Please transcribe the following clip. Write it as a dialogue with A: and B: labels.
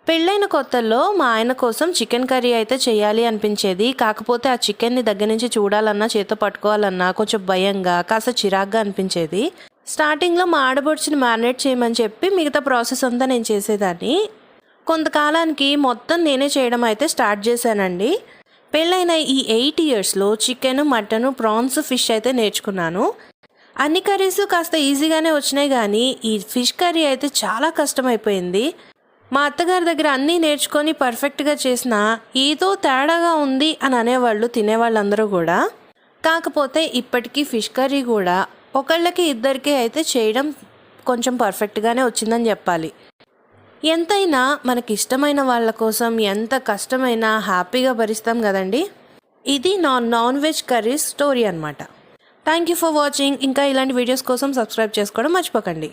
A: పెళ్ళైన కొత్తల్లో మా ఆయన కోసం చికెన్ కర్రీ అయితే చేయాలి అనిపించేది. కాకపోతే ఆ చికెన్ని దగ్గర నుంచి చూడాలన్నా, చేత్తో పట్టుకోవాలన్నా కొంచెం భయంగా, కాస్త చిరాగ్గా అనిపించేది. స్టార్టింగ్లో మా ఆడబడుచుని మ్యారినేట్ చేయమని చెప్పి మిగతా ప్రాసెస్ అంతా నేను చేసేదాన్ని. కొంతకాలానికి మొత్తం నేనే చేయడం అయితే స్టార్ట్ చేశానండి. పెళ్ళైన ఈ 8 ఇయర్స్లో చికెన్, మటన్, ప్రాన్స్, ఫిష్ అయితే నేర్చుకున్నాను. అన్ని కర్రీస్ కాస్త ఈజీగానే వచ్చినాయి, కానీ ఈ ఫిష్ కర్రీ అయితే చాలా కష్టమైపోయింది. మా అత్తగారి దగ్గర అన్నీ నేర్చుకొని పర్ఫెక్ట్గా చేసినా ఏదో తేడాగా ఉంది అని అనేవాళ్ళు తినేవాళ్ళందరూ కూడా. కాకపోతే ఇప్పటికీ ఫిష్ కర్రీ కూడా ఒకళ్ళకి ఇద్దరికి అయితే చేయడం కొంచెం పర్ఫెక్ట్గానే వచ్చిందని చెప్పాలి. ఎంతైనా మనకి ఇష్టమైన వాళ్ళ కోసం ఎంత కష్టమైనా హ్యాపీగా భరిస్తాం కదండి. ఇది నాన్ వెజ్ కర్రీ స్టోరీ అనమాట. Thank you for watching. ఇంకా ఇలాంటి వీడియోస్ కోసం సబ్స్క్రైబ్ చేసుకోవడం మర్చిపోకండి.